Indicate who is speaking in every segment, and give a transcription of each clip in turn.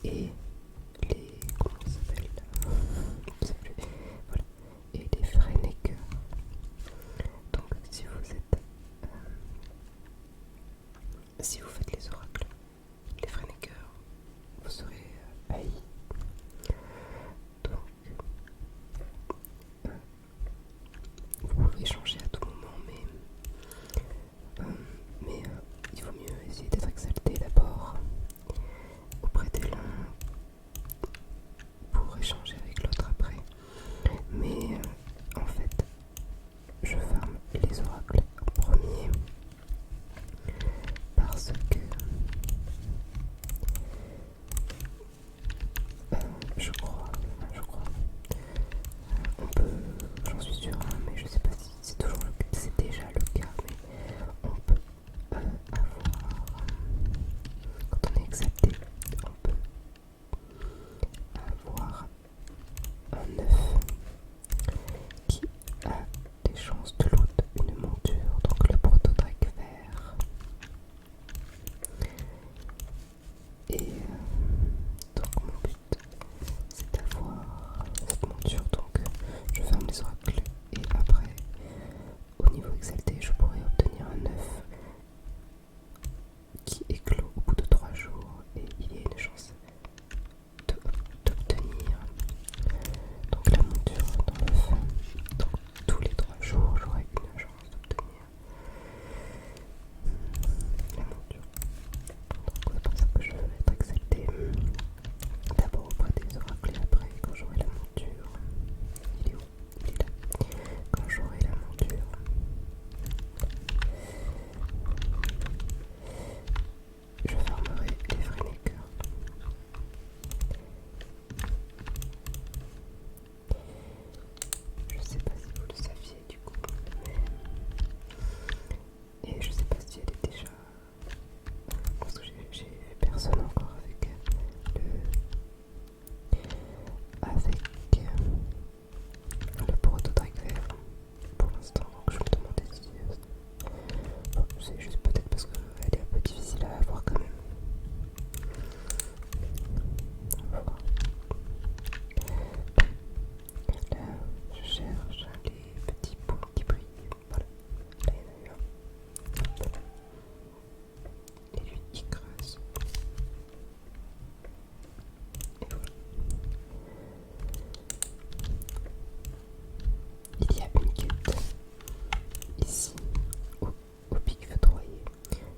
Speaker 1: et les... comment ça s'appelle, je sais plus. Voilà. Et les Freinecker. Donc si vous faites les oracles, les Freinecker, vous serez haï. Donc vous pouvez changer à tout moment, mais il vaut mieux essayer d'être exalté d'abord auprès des l'un pour échanger avec l'autre après. Mais en fait, je farme les oracles en premier parce que je crois, on peut, j'en suis sûre, hein, mais je sais pas si c'est toujours le cas, c'est déjà le cas, mais on peut avoir, quand on est exalté, on peut avoir un œuf qui a des chances de loot une monture, donc le protodrake vert. Et donc mon but c'est d'avoir cette monture, donc je ferme les oracles et après au niveau exalté je pourrais obtenir un œuf qui éclot au bout de 3 jours et il y a une chance d'obtenir donc la monture dans l'œuf. Donc tous les 3 jours j'aurai une chance d'obtenir la monture. Donc c'est pour ça que je veux être exalté d'abord auprès des oracles et après quand j'aurai la monture. Il est où? Il est là. Quand j'aurai la monture, je farmerai les Freinecker. Je sais pas si vous le saviez du coup, et je sais pas si elle est déjà, parce que j'ai vu personne encore avec le prototype vert pour l'instant, donc je me demandais si bon, c'est juste peut-être parce qu'elle est un peu difficile à avoir quand même. On va voir. Là je cherche les petits points qui brillent. Voilà, là il y en a eu un. Et lui il creuse. Et voilà. Il y a une quête ici au pic foudroyé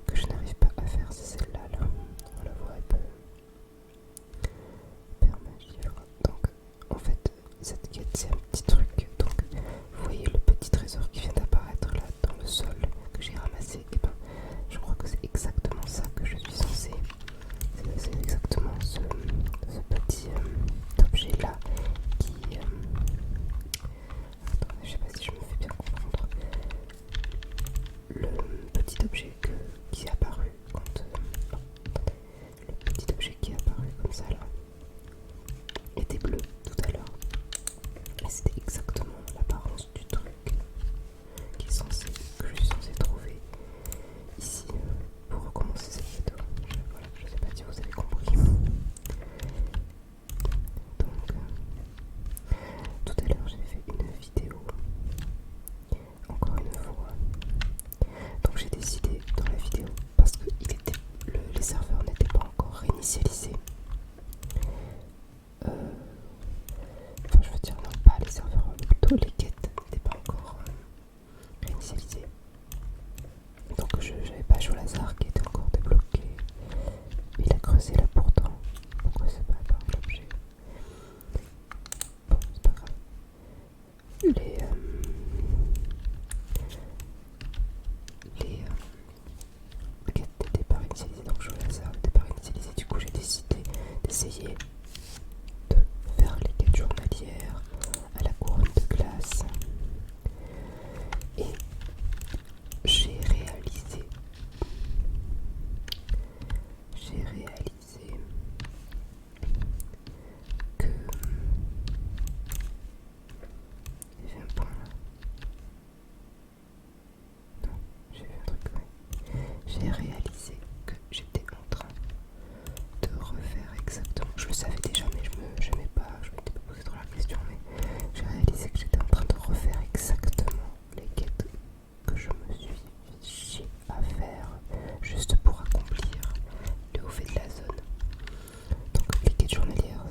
Speaker 1: que je n'arrive pas à faire, c'est celle-là là. On la voit un peu permagivre. Donc en fait cette quête c'est un petit truc. Donc vous voyez le petit trésor qui vient d'apparaître là dans le sol que j'ai ramassé. Et ben je crois que c'est exactement ça que je suis censée. C'est exactement ce petit objet là qui attendez, je sais pas si je me fais bien comprendre. Le petit objet qui est apparu quand le petit objet qui est apparu comme ça là était bleu tout à l'heure. Et c'était exactement l'apparence du truc que je suis censée trouver ici pour recommencer cette vidéo. Voilà, je sais pas si vous avez compris. Donc tout à l'heure j'ai fait une vidéo encore une fois. Donc j'ai décidé dans la vidéo, parce que les serveurs n'étaient pas encore réinitialisés. Enfin je veux dire non pas les serveurs, plutôt les quêtes n'étaient pas encore réinitialisées. Donc j'avais pas joué au hasard qui était encore débloqué. Il a creusé là pourtant. Pourquoi c'est pas apparu l'objet? Bon c'est pas grave. Les quêtes n'étaient pas réinitialisées, donc jouer au hasard n'était pas réinitialisé. Du coup j'ai décidé d'essayer de faire les quêtes journalières à la couronne de glace. Et j'ai réalisé que il y avait un point là. Non, j'ai vu un truc, ouais. J'ai réalisé que j'étais en train de refaire exactement. Je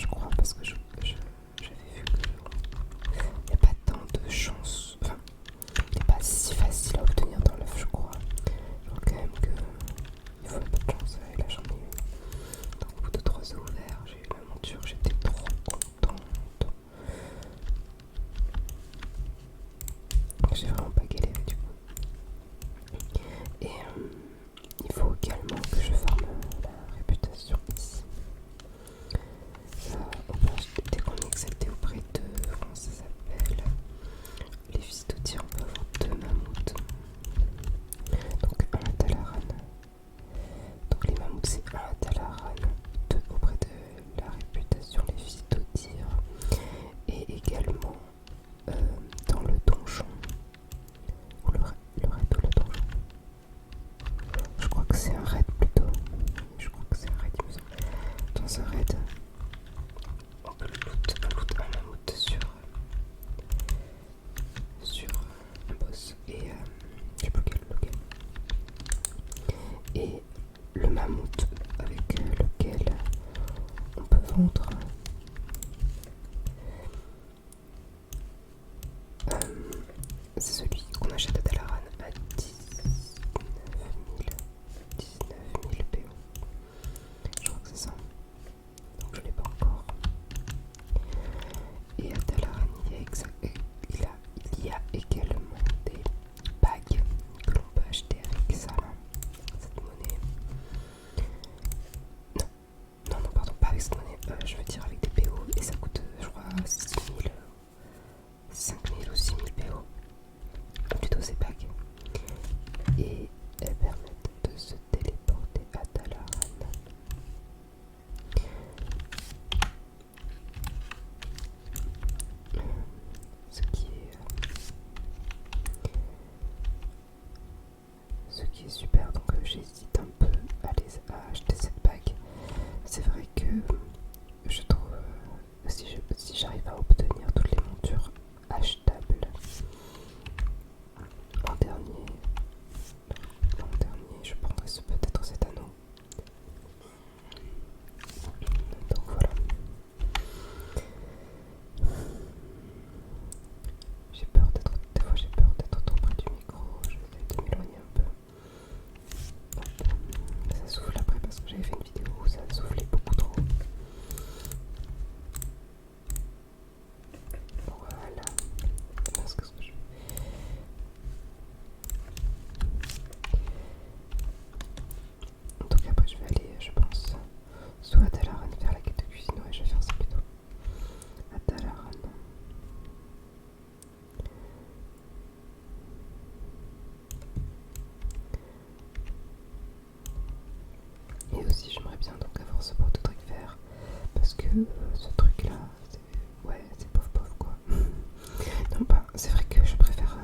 Speaker 1: je crois, parce que j'avais vu que il n'y a pas tant de chance. Enfin, il n'est pas si facile à obtenir dans l'œuf, je crois. Je crois quand même que il faut un peu de chance. Et là, j'en ai eu. Donc, au bout de 3 œufs ouverts, j'ai eu ma monture. J'étais trop contente. J'ai vraiment pas galéré du coup. Et il faut également que je farme la réputation ici. Ça, on peut acheter dès qu'on est accepté auprès de, comment ça s'appelle, les visitotiers, on peut avoir 2 mammouths. Donc un à Talaran. Donc les mammouths c'est un à Talaran, 2 auprès de la réputation, les visitotiers. Et également dans le donjon. Ou le raid ou le donjon. Je crois que c'est un raid plutôt. Je crois que c'est un raid, il me semble. Dans un raid, on peut loot un mammouth sur un boss. Et je sais pas lequel. Et le mammouth avec lequel on peut vendre c'est celui qu'on achète à Dalaran à 19 000 PO. Je crois que c'est ça. Donc je l'ai pas encore. Et à Dalaran, il y a également des bagues que l'on peut acheter avec ça là. Cette monnaie. Non, pardon, pas avec cette monnaie. Je veux dire avec des PO. Et ça coûte, je crois, 5000 ou 6000 PO. Plutôt ces bagues. Et elles permettent de se téléporter à Dalaran. Ce qui est super, donc j'hésite un peu à acheter cette bague. C'est vrai que je trouve si j'arrive à obtenir toutes les montures achetables en dernier, je prendrais peut-être cet anneau. Donc voilà. Des fois j'ai peur d'être trop près du micro, je vais essayer de m'éloigner un peu. Ça souffle après parce que j'avais fait une vidéo où ça soufflait beaucoup trop. Voilà. Parce que ce que je donc après je vais aller, je pense, soit à Dalaran faire la quête de cuisine, ouais je vais faire ça plutôt. À Dalaran. Et aussi j'aimerais bien donc avoir ce porte-truc vert parce que ce truc là c'est pauvre quoi. Non bah c'est vrai que je préfère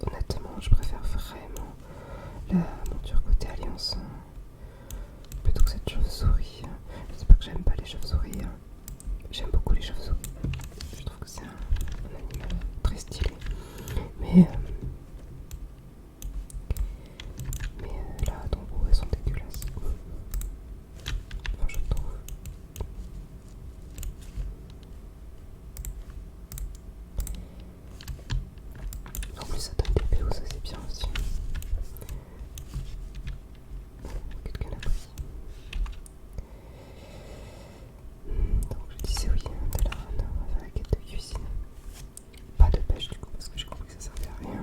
Speaker 1: honnêtement je préfère vraiment la monture côté alliance plutôt que cette chauve-souris. Je sais pas que j'aime pas les chauves-souris, j'aime beaucoup les chauves-souris. Je trouve que c'est un animal très stylé. Mais là, dans l'eau, elles sont dégueulasses. Enfin, je trouve. En plus, ça donne des PO, ça c'est bien aussi. Quelqu'un l'a pris. Donc, je disais oui, Dalaran, on va faire la quête de cuisine. Pas de pêche du coup, parce que j'ai compris que ça servait à rien.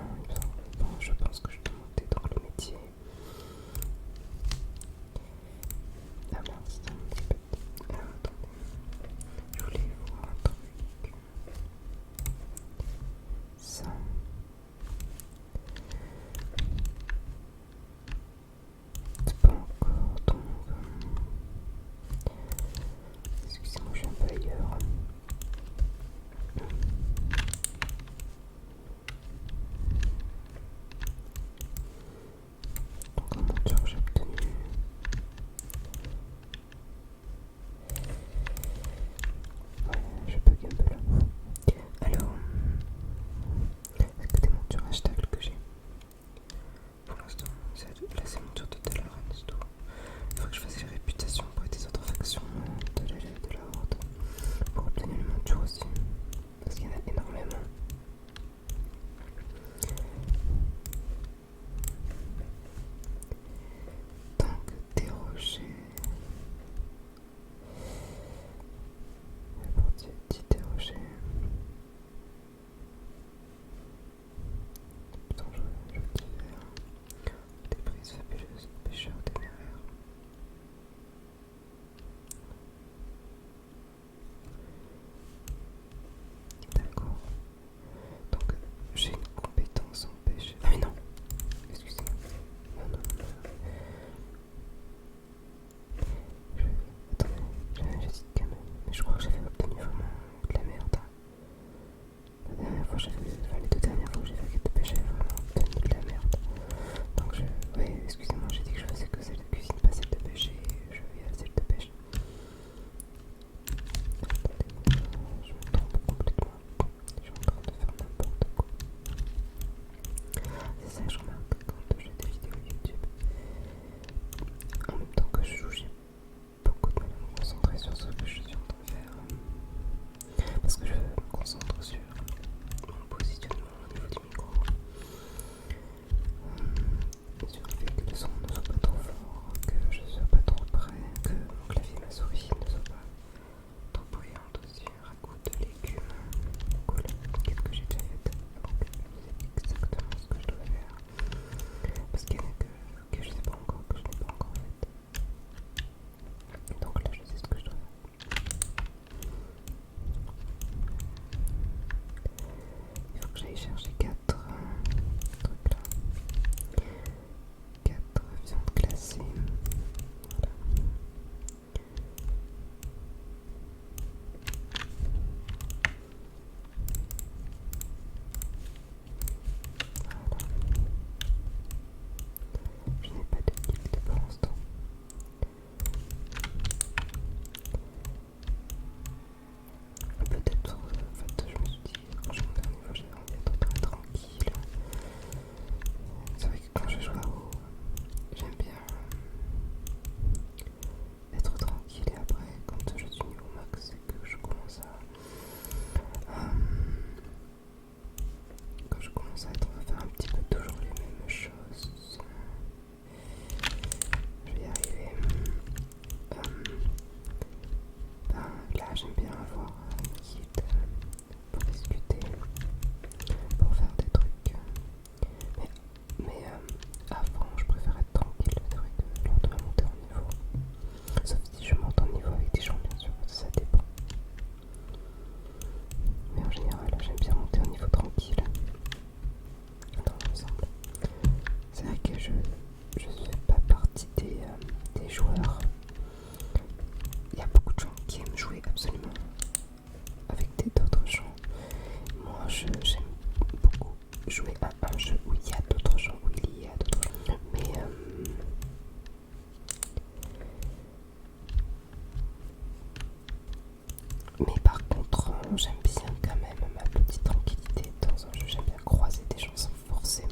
Speaker 1: j'aime bien quand même ma petite tranquillité dans un jeu. J'aime bien croiser des gens sans forcément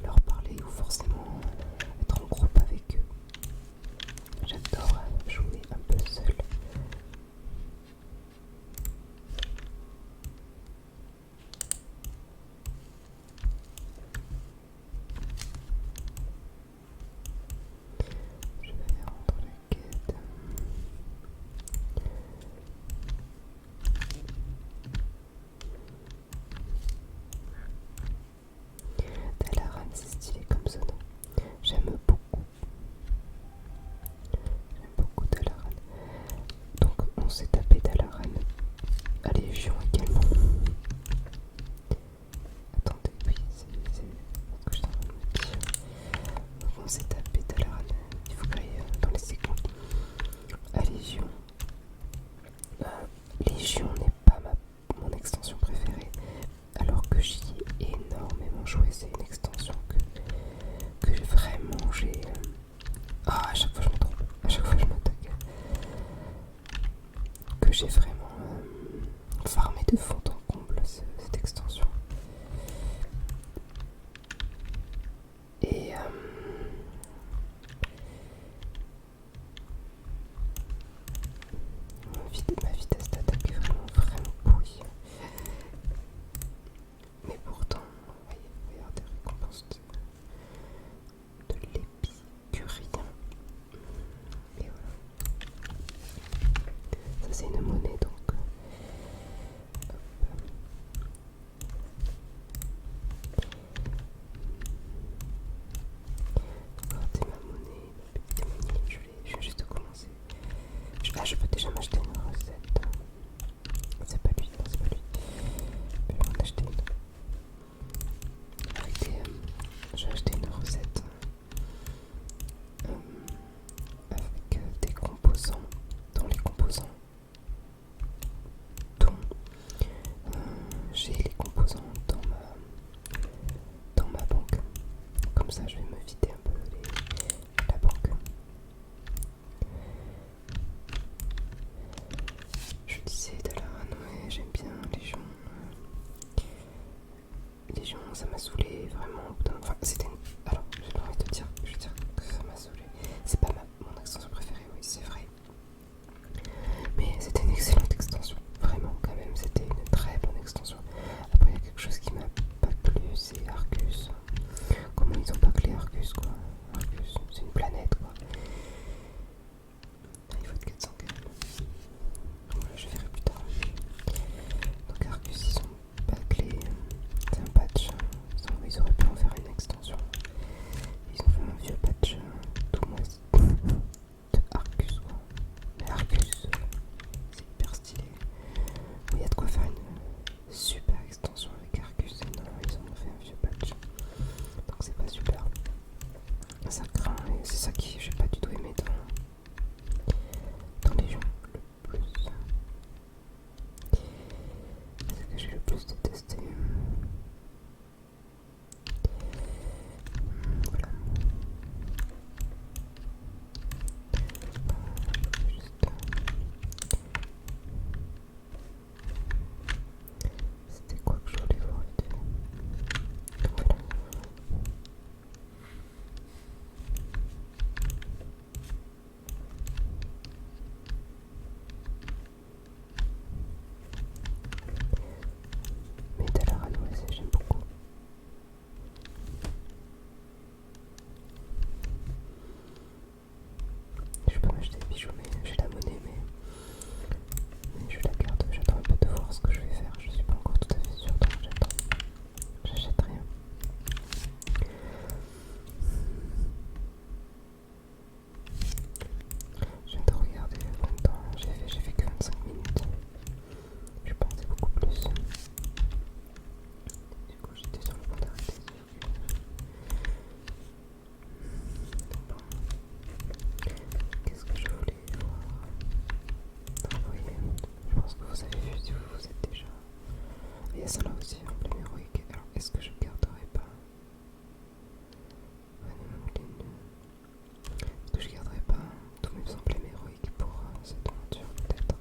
Speaker 1: leur parler ou forcément être en groupe avec eux. J'adore jouer un peu seul. Je vais rendre la quête. Dalaran, c'est stylé comme zone. J'aime beaucoup. J'aime beaucoup Dalaran. Donc on s'est tapé Dalaran à Légion également. Attendez, oui, c'est ce que je suis en train de me dire. Donc on s'est tapé Dalaran. Il faut que j'aille dans les secondes. À Légion. Légion n'est pas mon extension préférée, alors que j'y ai énormément joué. C'est une extension que vraiment j'ai. Ah, à chaque fois je me trompe, à chaque fois je m'attaque. Que j'ai vraiment farmé de fond en comble cette extension. Et ma vitesse d'attaque est vraiment pourrie. Mais pourtant, regardez, récompense de l'épicurien. Et voilà. Ça c'est une monnaie donc. Regardez ma monnaie, ma petite monnaie, je viens juste de commencer. Je peux déjà m'acheter une recette. C'est pas lui, non, c'est pas lui. Je vais m'en acheter une. J'ai acheté une recette avec des composants, dans les composants dont j'ai les composants dans ma banque. Comme ça, je vais me vider un peu la banque. Je disais Dalaran, ouais, j'aime bien Légion. Légion, ça m'a saoulé vraiment. Enfin, c'était. Alors, j'ai pas envie de dire, je veux dire que ça m'a saoulé. C'est pas mon extension préférée, oui, c'est vrai. Mais c'était une excellente extension. Vraiment, quand même, c'était une très bonne extension. Après, il y a quelque chose qui m'a pas plu, c'est Arcus. Comment ils ont bâclé Arcus, quoi. Arcus, c'est une planète, quoi. Il faut être 400 quand même. Voilà, je verrai plus tard. Donc Arcus, ils ont bâclé. C'est un patch. Ils auraient pu en faire une extension. Ils ont fait un vieux patch tout moisi de Arcus, quoi. Mais Arcus, c'est hyper stylé. Il y a de quoi faire une super extension avec Arcus. Et non, ils en ont fait un vieux patch. Donc c'est pas super. Ça craint et c'est ça qui j'ai pas du tout aimé dans Légion le plus. C'est ce que j'ai le plus détesté. Voilà. C'était quoi que je voulais voir vite fait. Voilà. Mais Dalaran, ouais, j'aime beaucoup. Je peux m'acheter des bijoux, mais j'ai la monnaie, mais je la garde. J'attends un peu de voir ce que je vais faire. Je suis pas encore tout à fait sûre, donc j'attends. J'achète rien. Je viens de regarder combien de temps j'ai fait que 25 minutes. Je pensais beaucoup plus. Du coup, j'étais sur le point d'arrêter. Bon. Qu'est-ce que je voulais voir? Oui, je pense que vous avez vu si vous êtes déjà. Il y a ça là aussi, emblème héroïque. Alors, est-ce que je garderai pas? Est-ce que je garderai pas tous mes emblèmes héroïques pour cette aventure, peut-être?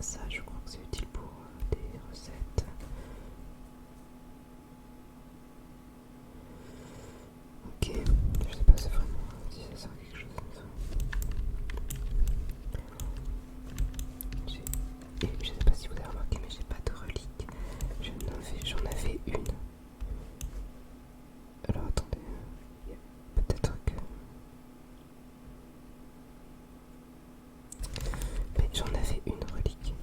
Speaker 1: Ça, je crois que c'est utile pour des recettes. Ok, je sais pas c'est vraiment si ça sert à quelque chose comme ça. Et je sais pas si vous avez remarqué, mais j'ai pas de relique. J'en avais une. Alors attendez, peut-être que... Mais j'en avais une relique.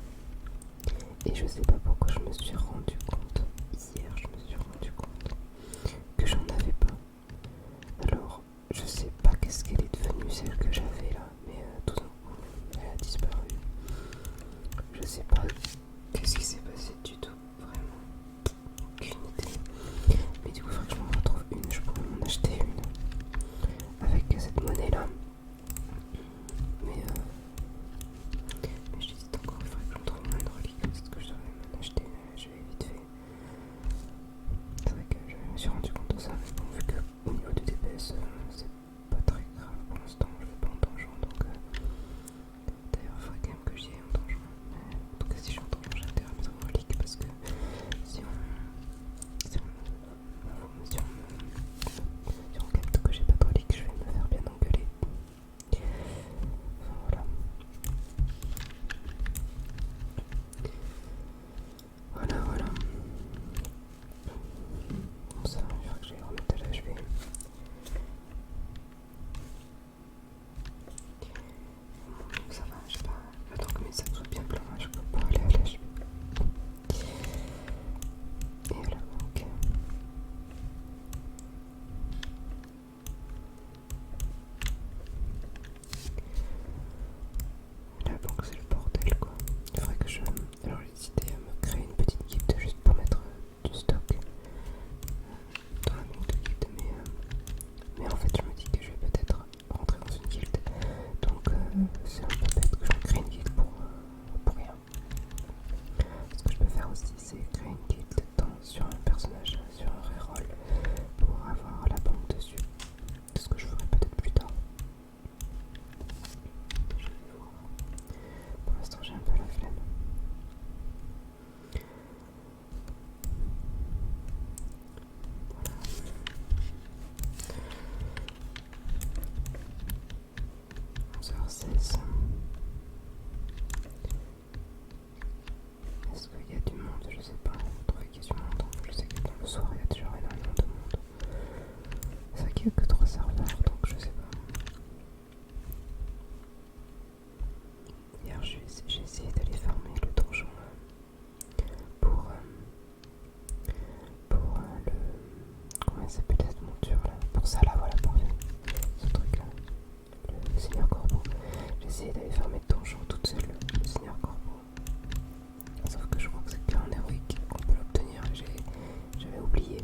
Speaker 1: Et je sais pas pourquoi je me suis rendu compte. Hier, je me suis rendu compte que j'en avais pas. Alors, je sais pas qu'est-ce qu'elle est devenue, celle que j'avais là. Mais tout d'un coup, elle a disparu. Je sais pas qu'est-ce qui s'est passé du tout. Vraiment, aucune idée. Mais du coup, il faudrait que je m'en retrouve une. Je pourrais m'en acheter une avec cette monnaie là. Mais j'hésite encore, il faudrait que je me trouve une relique. Peut-être que je devrais m'en acheter une. Je vais vite fait. C'est vrai que je me suis rendu compte de ça. Mais bon, vu que au niveau du DPS, c'est pas très grave pour l'instant. Je vais pas en donjon donc. D'ailleurs, il faudrait quand même que j'y aille en donjon. Mais en tout cas, si je suis en donjon, j'ai intérêt à mettre une relique parce que si on capte que j'ai pas de relique, je vais me faire bien engueuler. Enfin, voilà. Voilà. Bon, ça, il faudra que j'aille remettre à l'HV. Ça va, je sais pas. J'attends que mes sacs soient bien pleins, je peux pas aller à l'HV. Et voilà, ok. La banque, c'est le bordel, quoi. Il faudrait que je... Alors, j'ai décidé à me créer une petite guilde juste pour mettre du stock dans la banque de guilde, mais en fait, je me dis que je vais peut-être rentrer dans une guilde. Donc, c'est un peu bête que je me crée une guilde pour rien. Ce que je peux faire aussi, c'est créer une guilde sur un personnage, sur un reroll, pour avoir la banque dessus. C'est ce que je ferai peut-être plus tard. Je vais voir. Pour l'instant, j'ai un peu la flemme. Voilà. 11h16. Est-ce qu'il y a du monde? Je sais pas. Je trouvais qu'il y a du monde. Je sais que dans le soir, il y a déjà énormément de monde. C'est vrai qu'il n'y a que 3 serveurs, donc je sais pas. Hier, j'ai essayé d'aller farmer le donjon pour le... Comment il s'appelle cette monture là? Pour ça là, voilà, parfait. Ce truc là. Le Seigneur Corbeau. J'ai essayé d'aller farmer le donjon toute seule, le Seigneur Corbeau. Sauf que je crois que c'est qu'en héroïque qu'on peut l'obtenir. J'avais oublié.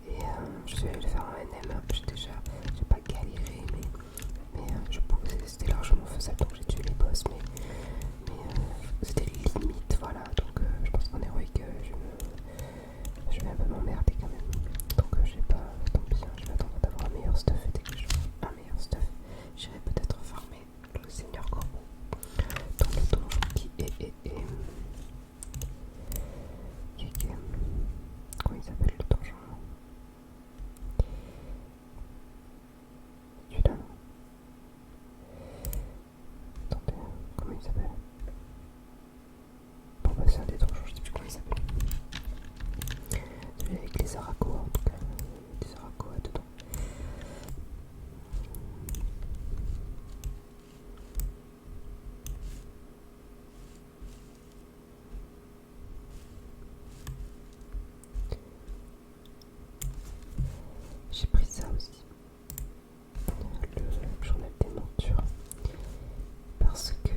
Speaker 1: Et je suis allé le faire en NM. J'ai pas galéré, mais je pouvais, c'était largement faisable. Donc j'ai tué les boss, mais c'était limite, voilà. Donc je pense qu'en héroïque, je vais un peu m'emmerder quand même. Donc j'ai pas, tant pis, je vais attendre d'avoir un meilleur stuff. Et dès que j'aurai un meilleur stuff, j'irai peut-être farmer le Seigneur Corbeau dans le donjon qui est comment il s'appelle le donjon? Celui-là, non? Attendez, comment il s'appelle? Bon bah c'est un des donjons, je sais plus comment il s'appelle. Celui avec les Arakoa en tout cas, des Arakoa dedans. J'ai pris ça aussi, le journal des montures, parce que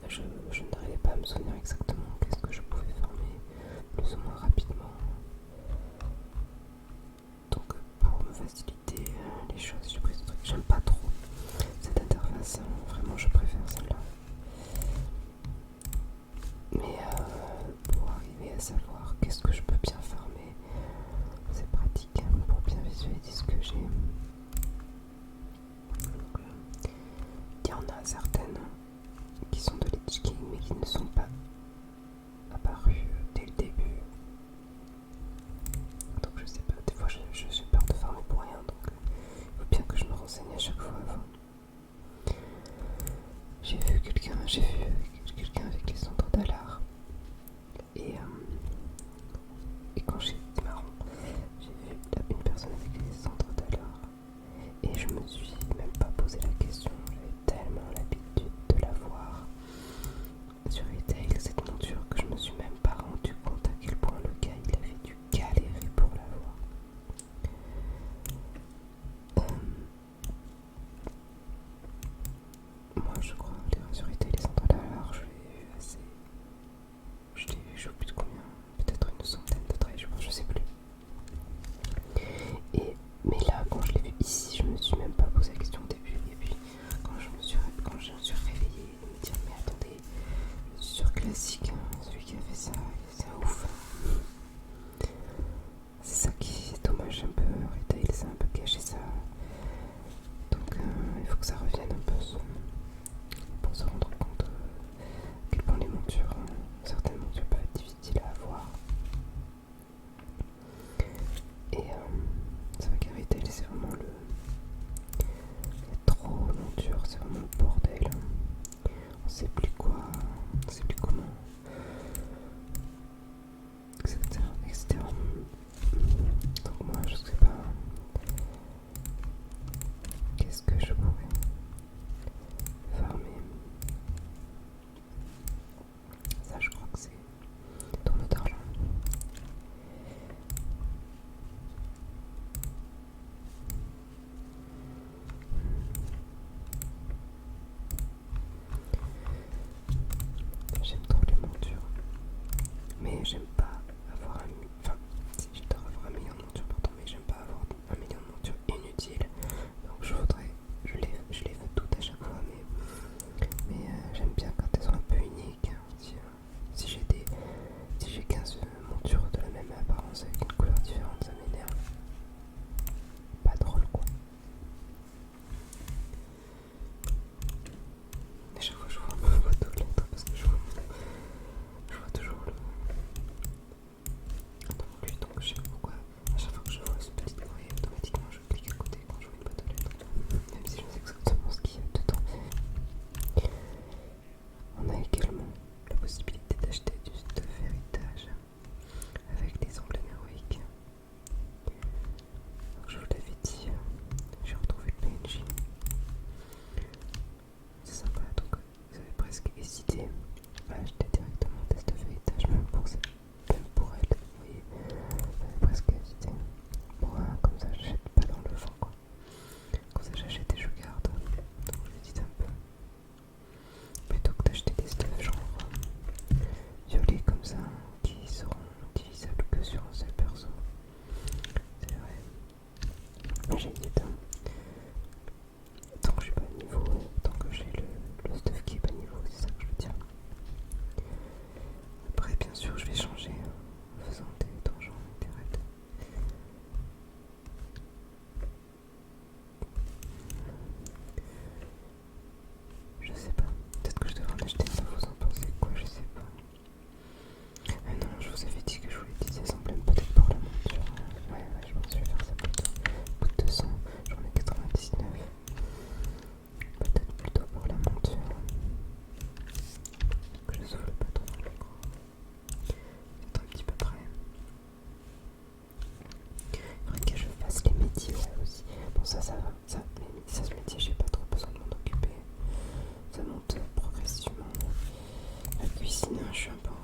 Speaker 1: je n'arrivais pas à me souvenir exactement qu'est-ce que je pouvais farmer plus ou moins rapidement. Donc pour me faciliter les choses, j'ai pris ce truc. J'aime pas trop cette interface, vraiment je préfère celle-là. Mais pour arriver à savoir qu'est-ce que je peux bien farmer, c'est pratique pour bien visualiser ce que j'ai. Il y en a certaines qui sont de j'ai vu quelqu'un avec les centres d'Alard et quand c'est marrant, j'ai vu une personne avec les centres d'Alard et je me suis même pas posé la question, j'avais tellement l'habitude de la voir sur Retail cette monture que je me suis même pas rendu compte à quel point le gars il avait dû galérer pour l'avoir. Moi je crois les rasurités et les centres d'Alard je l'ai vu assez. Je l'ai vu je sais plus de combien, peut-être une centaine de traits, je sais plus. Mais là quand je l'ai vu ici je me suis même pas posé la question au début. Et puis quand je me suis réveillée et me dire mais attendez, je suis sur Classique, hein, celui qui a fait ça, c'est un ouf. C'est ça qui est dommage un peu, Retail c'est un peu gâché ça. Donc il faut que ça revienne un peu pour se rendre compte à quel point les montures, certaines montures peuvent être difficiles à avoir. Et c'est vrai qu'à Retail c'est vraiment il y a trop de montures, c'est vraiment le bordel. On sait plus quoi, on sait plus comment, etc. Donc moi je sais pas qu'est-ce que je pourrais farmer. Ça je crois que c'est dans notre argent. J'aime trop les montures, mais j'aime pas avoir enfin si j'adore avoir 1 million de montures pardon, mais j'aime pas avoir 1 million de montures inutiles. Donc je les veux toutes à chaque fois, mais j'aime bien quand elles sont un peu uniques. Si j'ai 15 montures de la même apparence avec une couleur différente, ça m'énerve. Pas drôle quoi. À chaque fois je vois ma boîte aux lettres parce que je vois toujours le... Attends, lui, donc je sais pas pourquoi. À chaque fois que je vois ce petit courrier, automatiquement je clique à côté quand je vois une boîte aux lettres. Même si je sais exactement ce qu'il y a dedans. On a également la possibilité d'acheter du stuff héritage avec des emblèmes héroïques. Donc je vous l'avais dit, j'ai retrouvé le PNJ. C'est sympa, donc vous avez presque hésité à acheter directement des stuff héritage, même pour elle, vous voyez, vous avez presque hésité. Bon, comme ça j'achète pas dans le vent quoi. Comme ça j'achète et je garde. Donc je hésite un peu. Plutôt que d'acheter des stuff genre violets comme ça, qui seront utilisables que sur un seul perso. C'est vrai. J'hésite. Tant que je suis pas à niveau, tant que j'ai le stuff qui est pas niveau, c'est ça que je veux dire. Après, bien sûr, je vais changer en faisant des donjons et des raids. Je sais pas. Peut-être que je devrais en acheter ça. Vous en pensez quoi? Je sais pas. Ah non, je vous avais dit que je voulais utiliser des emblèmes peut-être pour la monture. Ouais, je pense que je vais faire ça plutôt. Au bout de 200, j'en ai 99. Peut-être plutôt pour la monture. Que je souffle pas trop dans le micro. C'est un petit peu près. Il faudrait que je fasse les métiers aussi. Bon ça va. Ça ce métier, j'ai pas trop besoin de m'en occuper. Ça monte progressivement. La cuisine, je suis un peu en